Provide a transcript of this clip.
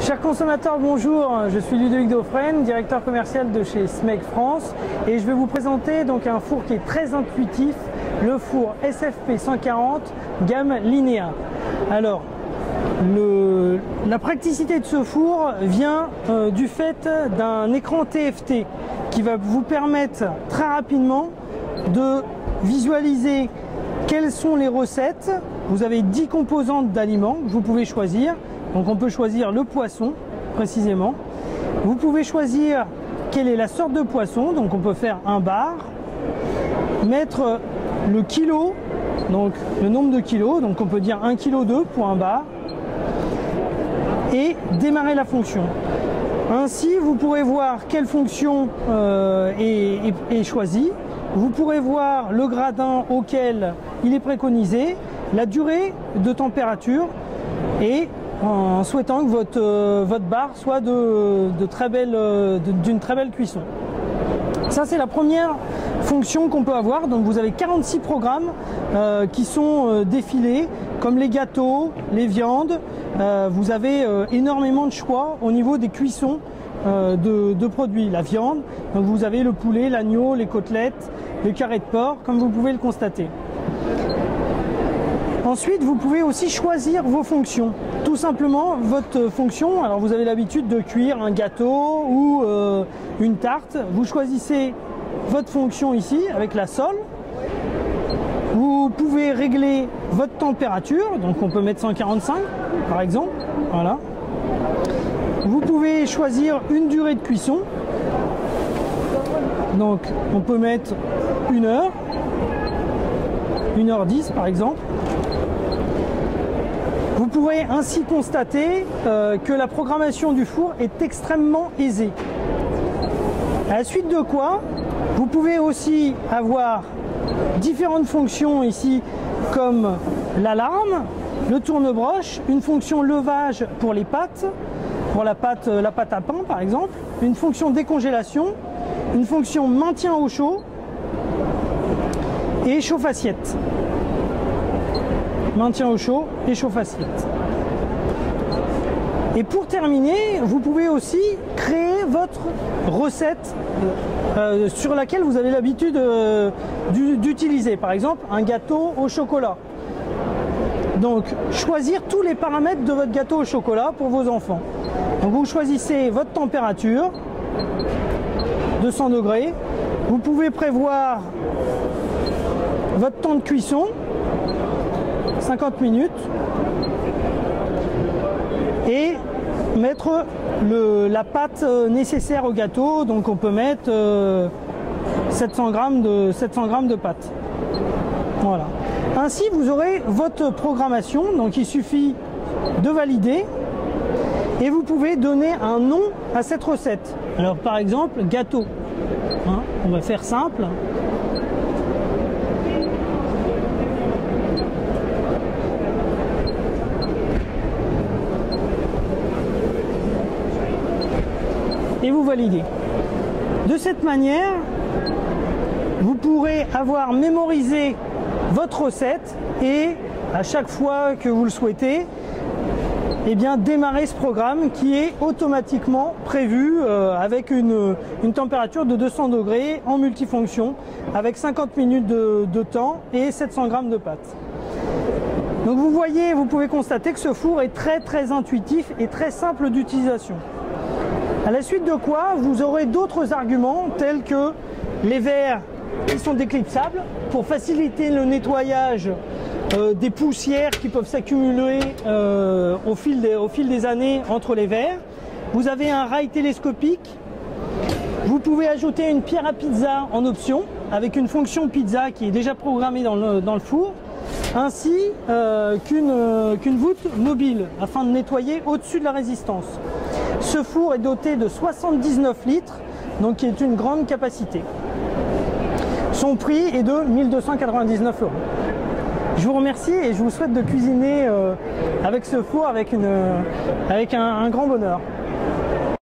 Chers consommateurs, bonjour, je suis Ludovic Dauphren, directeur commercial de chez Smeg France et je vais vous présenter donc un four qui est très intuitif, le four SFP 140 gamme Linea. Alors, la praticité de ce four vient du fait d'un écran TFT qui va vous permettre très rapidement de visualiser quelles sont les recettes. Vous avez 10 composantes d'aliments que vous pouvez choisir. Donc on peut choisir le poisson précisément. Vous pouvez choisir quelle est la sorte de poisson. Donc on peut faire un bar, mettre le kilo, donc le nombre de kilos. Donc on peut dire 1,2 kg pour un bar et démarrer la fonction. Ainsi vous pourrez voir quelle fonction est choisie. Vous pourrez voir le gradin auquel il est préconisé, la durée de température et en souhaitant que votre bar soit d'une très belle cuisson. Ça, c'est la première fonction qu'on peut avoir. Donc vous avez 46 programmes qui sont défilés, comme les gâteaux, les viandes. Vous avez énormément de choix au niveau des cuissons de produits. La viande, donc vous avez le poulet, l'agneau, les côtelettes, les carrés de porc, comme vous pouvez le constater. Ensuite, vous pouvez aussi choisir vos fonctions. Tout simplement, votre fonction, alors vous avez l'habitude de cuire un gâteau ou une tarte. Vous choisissez votre fonction ici avec la sole. Vous pouvez régler votre température, donc on peut mettre 145 par exemple. Voilà. Vous pouvez choisir une durée de cuisson. Donc on peut mettre 1 heure, 1h10 par exemple. Vous pourrez ainsi constater que la programmation du four est extrêmement aisée. À la suite de quoi, vous pouvez aussi avoir différentes fonctions ici comme l'alarme, le tourne-broche, une fonction levage pour les pâtes, pour la pâte à pain par exemple, une fonction décongélation, une fonction maintien au chaud et chauffe-assiette. Maintien au chaud et chauffe-assiette. Et pour terminer, vous pouvez aussi créer votre recette sur laquelle vous avez l'habitude d'utiliser. Par exemple, un gâteau au chocolat. Donc, choisir tous les paramètres de votre gâteau au chocolat pour vos enfants. Donc, vous choisissez votre température, 200 degrés. Vous pouvez prévoir votre temps de cuisson, 50 minutes, et mettre la pâte nécessaire au gâteau. Donc on peut mettre 700 g de pâte. Voilà. Ainsi vous aurez votre programmation, donc il suffit de valider et vous pouvez donner un nom à cette recette. Alors par exemple gâteau, hein, on va faire simple. Et vous validez. De cette manière, vous pourrez avoir mémorisé votre recette et à chaque fois que vous le souhaitez, eh bien, démarrer ce programme qui est automatiquement prévu avec une température de 200 degrés en multifonction avec 50 minutes de temps et 700 g de pâte. Donc vous voyez, vous pouvez constater que ce four est très intuitif et très simple d'utilisation. À la suite de quoi, vous aurez d'autres arguments tels que les verres qui sont déclipsables pour faciliter le nettoyage des poussières qui peuvent s'accumuler au fil des années entre les verres. Vous avez un rail télescopique. Vous pouvez ajouter une pierre à pizza en option avec une fonction pizza qui est déjà programmée dans le four, ainsi qu'une voûte mobile afin de nettoyer au-dessus de la résistance. Ce four est doté de 79 litres, donc qui est une grande capacité. Son prix est de 1 299 €. Je vous remercie et je vous souhaite de cuisiner avec ce four avec un grand bonheur.